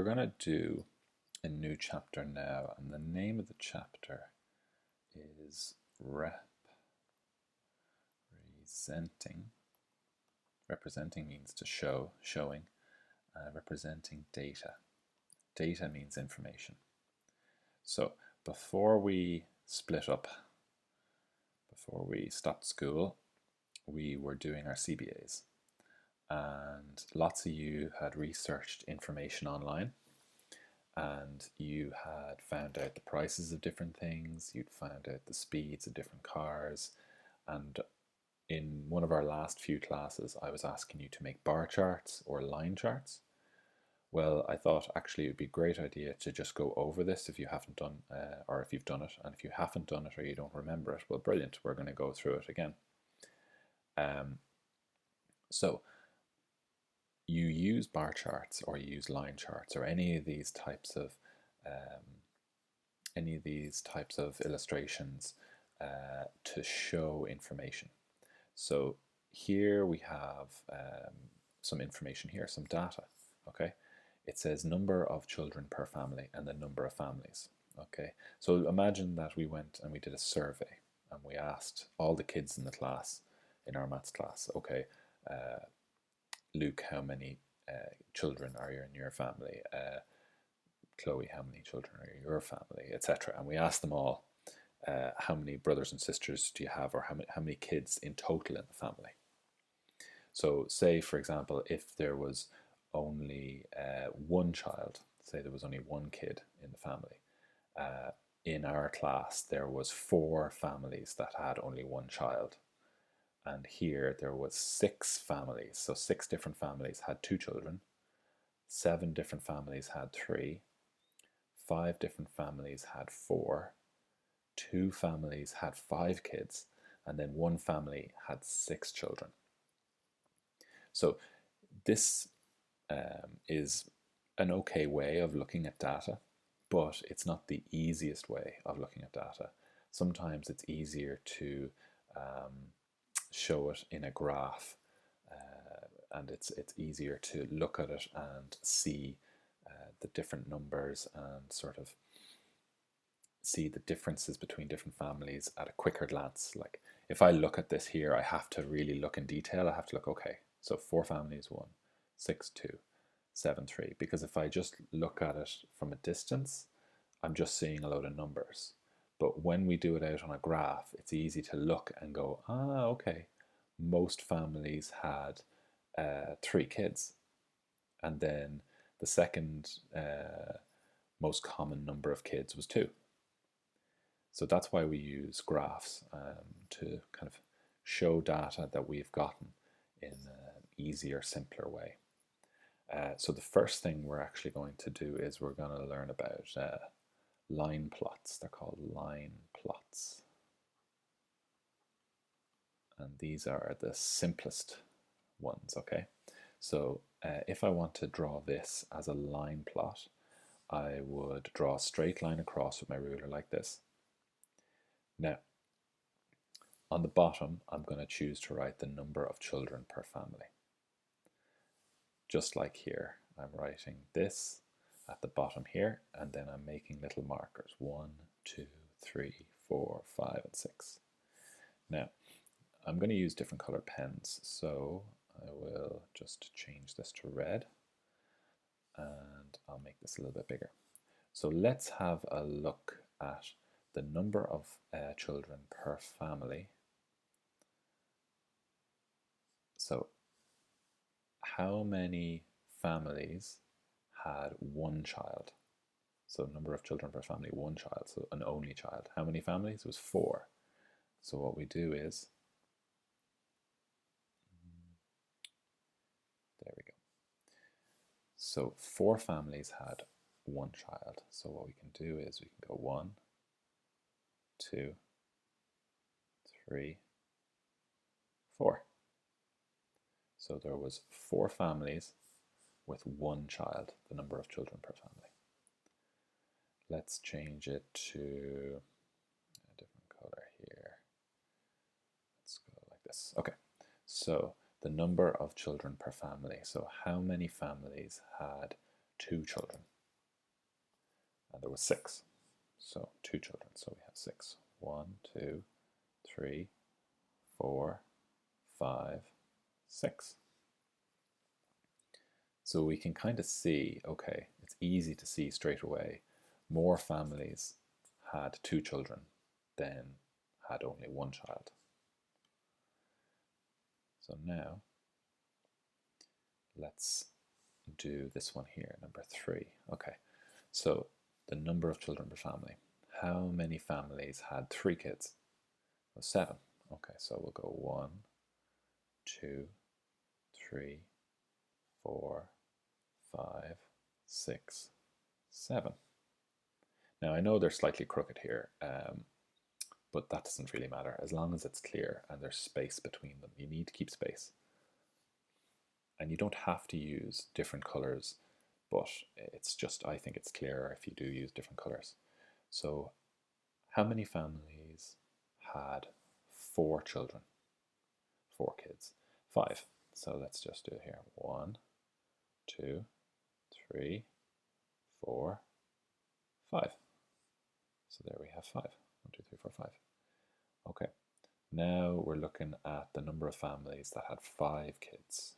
we're going to do a new chapter now, and the name of the chapter is Representing. Representing means to show, showing. Representing data. Data means information. So before we split up, before we stopped school, we were doing our CBAs. And lots of you had researched information online, and you had found out the prices of different things, you'd found out the speeds of different cars, and in one of our last few classes I was asking you to make bar charts or line charts. Well, I thought actually it would be a great idea to just go over this if you haven't done, or if you've done it, and if you haven't done it or you don't remember it, well, brilliant, we're going to go through it again. So you use bar charts or you use line charts or any of these types of illustrations to show information. So here we have some information here, some data. Okay, it says number of children per family and the number of families. Okay, so imagine that we went and we did a survey and we asked all the kids in the class, in our maths class, okay, Luke, how many children are in your family? Chloe, how many children are in your family, etc. And we asked them all, how many brothers and sisters do you have, or how many kids in total in the family? So say, for example, if there was only one child, say there was only one kid in the family, in our class there was 4 families that had only one child. And here there was 6 families, so 6 different families had 2 children, 7 different families had 3, 5 different families had 4, 2 families had 5 kids, and then 1 family had 6 children. So this is an okay way of looking at data, but it's not the easiest way of looking at data. Sometimes it's easier to show it in a graph, and it's easier to look at it and see the different numbers and sort of see the differences between different families at a quicker glance. Like if I look at this here, I have to really look in detail. I have to look, okay, so 4 families 1, 6 2, 7 3, because if I just look at it from a distance, I'm just seeing a load of numbers. But when we do it out on a graph, it's easy to look and go, okay, most families had 3 kids. And then the second most common number of kids was 2. So that's why we use graphs to kind of show data that we've gotten in an easier, simpler way. So the first thing we're actually going to do is we're going to learn about line plots. They're called line plots. And these are the simplest ones, okay? So if I want to draw this as a line plot, I would draw a straight line across with my ruler like this. Now, on the bottom, I'm going to choose to write the number of children per family. Just like here, I'm writing this at the bottom here, and then I'm making little markers, 1, 2, 3, 4, 5, and 6. Now, I'm going to use different colored pens, so I will just change this to red, and I'll make this a little bit bigger. So let's have a look at the number of children per family. So how many families had 1 child? So number of children per family, 1 child, so an only child. How many families? It was 4. So what we do is, there we go. So 4 families had 1 child. So what we can do is we can go 1, 2, 3, 4. So there was 4 families with 1 child, the number of children per family. Let's change it to a different color here. Let's go like this. Okay, so the number of children per family. So how many families had 2 children? and there was 6. So 2 children, so we have 6. 1, 2, 3, 4, 5, 6. So we can kind of see, okay, it's easy to see straight away, more families had 2 children than had only 1 child. So now let's do this one here, number 3. Okay, so the number of children per family. How many families had 3 kids? Well, 7. Okay, so we'll go 1, 2, 3, 4, 5, 6, 7. Now I know they're slightly crooked here, but that doesn't really matter as long as it's clear and there's space between them. You need to keep space. And you don't have to use different colors, but it's just, I think it's clearer if you do use different colors. So how many families had 4 children? 4 kids. 5. So let's just do it here. 1, 2, 3, 4, 5. So there we have 5. 1, 2, 3, 4, 5. Okay. Now we're looking at the number of families that had 5 kids.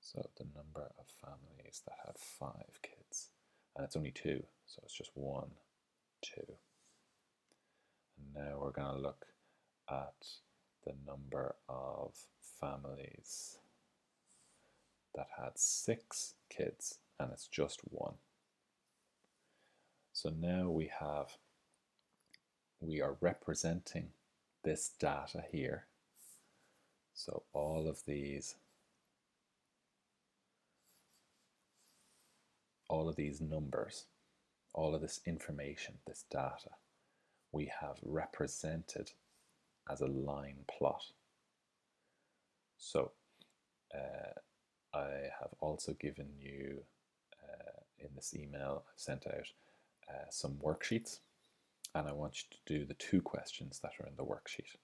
So the number of families that had 5 kids, and it's only 2, so it's just 1, 2. And now we're going to look at the number of families that had 6 kids, and it's just 1. So now we are representing this data here. So all of these numbers, all of this information, this data, we have represented as a line plot. So I have also given you in this email I've sent out some worksheets, and I want you to do the 2 questions that are in the worksheet.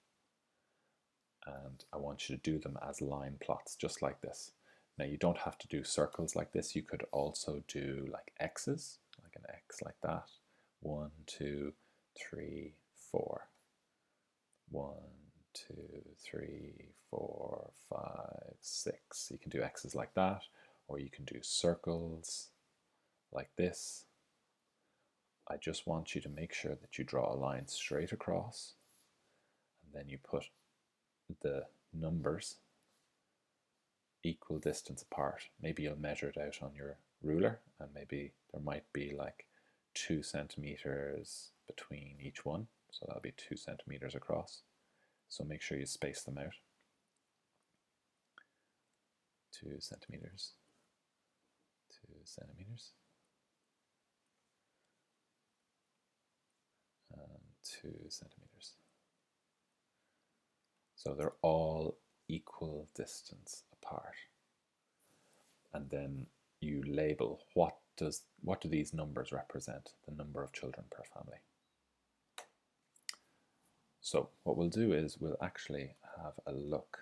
And I want you to do them as line plots, just like this. Now you don't have to do circles like this. You could also do like X's, like an X like that. 1, 2, 3, 4. 1, 2, 3, 4, 5, 6. You can do X's like that, or you can do circles like this. I just want you to make sure that you draw a line straight across, and then you put the numbers equal distance apart. Maybe you'll measure it out on your ruler, and maybe there might be like 2 centimeters between each one, so that'll be 2 centimeters across. So make sure you space them out. 2 centimeters, 2 centimeters, and 2 centimeters. So they're all equal distance apart. And then you label what do these numbers represent, the number of children per family. So what we'll do is we'll actually have a look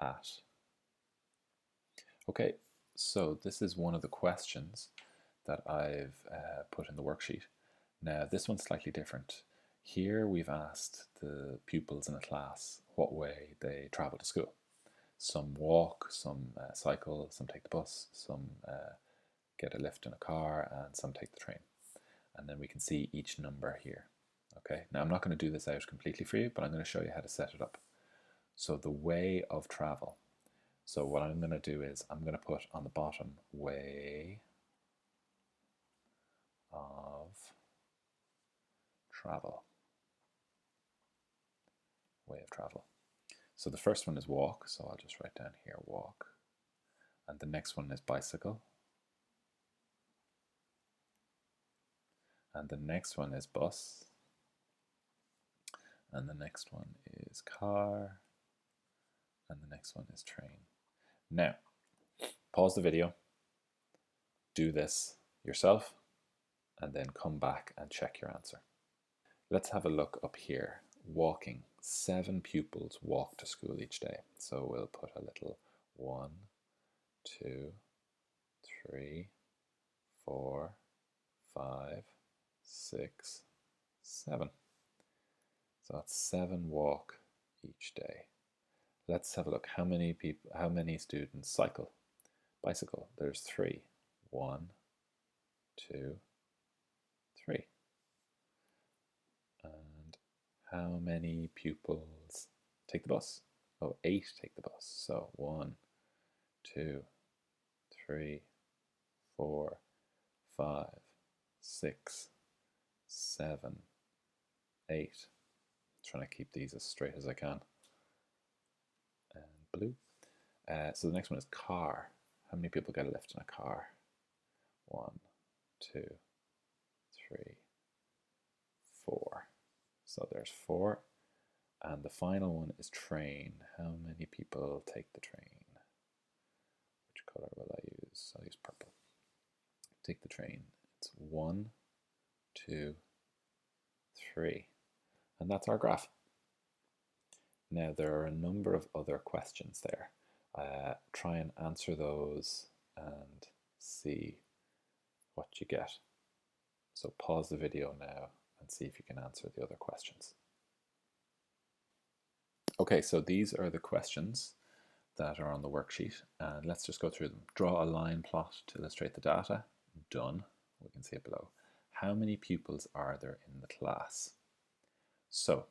at, okay, so this is one of the questions that I've put in the worksheet. Now this one's slightly different. Here we've asked the pupils in a class what way they travel to school. Some walk, some cycle, some take the bus, some get a lift in a car, and some take the train. And then we can see each number here. Okay, now I'm not going to do this out completely for you, but I'm going to show you how to set it up. So the way of travel. So what I'm going to do is I'm going to put on the bottom way of travel. Way of travel. So the first one is walk, so I'll just write down here walk. And the next one is bicycle. And the next one is bus. And the next one is car. And the next one is train. Now, pause the video, do this yourself, and then come back and check your answer. Let's have a look up here. Walking. 7 pupils walk to school each day. So we'll put a little 1, 2, 3, 4, 5, 6, 7. So that's 7 walk each day. Let's have a look. How many students bicycle? There's 3. 1, 2, 3. And how many pupils take the bus? Oh, 8 take the bus. So 1, 2, 3, 4, 5, 6, 7, 8. Trying to keep these as straight as I can. And blue. So the next one is car. How many people get a lift in a car? 1, 2, 3, 4. So there's 4. And the final one is train. How many people take the train? Which color will I use? I'll use purple. Take the train. It's 1, 2, 3. And that's our graph. Now there are a number of other questions there. Try and answer those and see what you get. So pause the video now and see if you can answer the other questions. Okay, so these are the questions that are on the worksheet, and let's just go through them. Draw a line plot to illustrate the data. Done. We can see it below. How many pupils are there in the class? So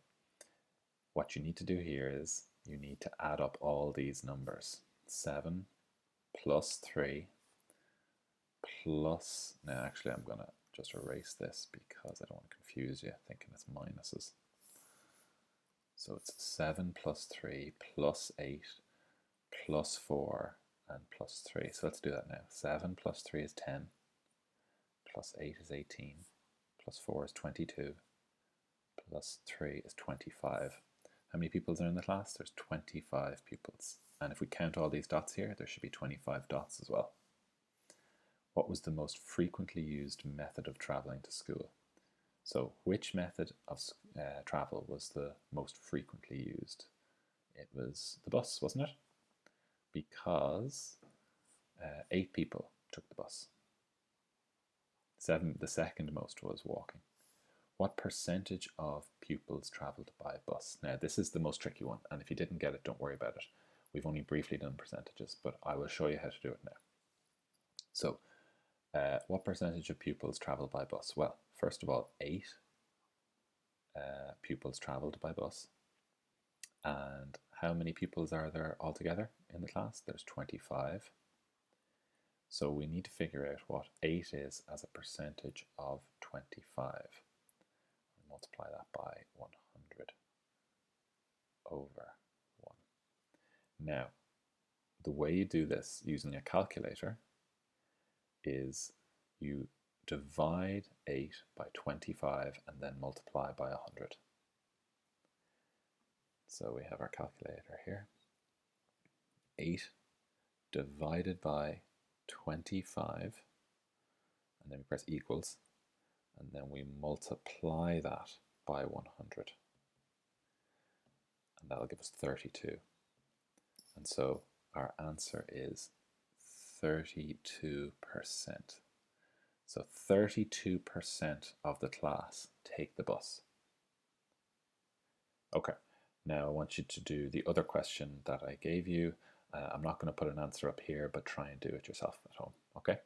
what you need to do here is you need to add up all these numbers. 7 plus 3 plus, now actually I'm going to just erase this because I don't want to confuse you thinking it's minuses. So it's 7 plus 3 plus 8 plus 4 and plus 3. So let's do that now. 7 plus 3 is 10, plus 8 is 18, plus 4 is 22, plus 3 is 25. How many pupils are in the class? There's 25 pupils. And if we count all these dots here, there should be 25 dots as well. What was the most frequently used method of traveling to school? So which method of travel was the most frequently used? It was the bus, wasn't it? Because 8 people took the bus. The second most was walking. What percentage of pupils travelled by bus? Now this is the most tricky one, and if you didn't get it, don't worry about it. We've only briefly done percentages, but I will show you how to do it now. So what percentage of pupils travelled by bus? Well, first of all, 8 pupils travelled by bus. And how many pupils are there altogether in the class? There's 25. So we need to figure out what 8 is as a percentage of 25. Multiply that by 100 over 1. Now, the way you do this using a calculator is you divide 8 by 25 and then multiply by 100. So we have our calculator here. 8 divided by 25, and then we press equals, and then we multiply that by 100. And that'll give us 32. And so our answer is 32%. So 32% of the class take the bus. Okay, now I want you to do the other question that I gave you. I'm not going to put an answer up here, but try and do it yourself at home, okay?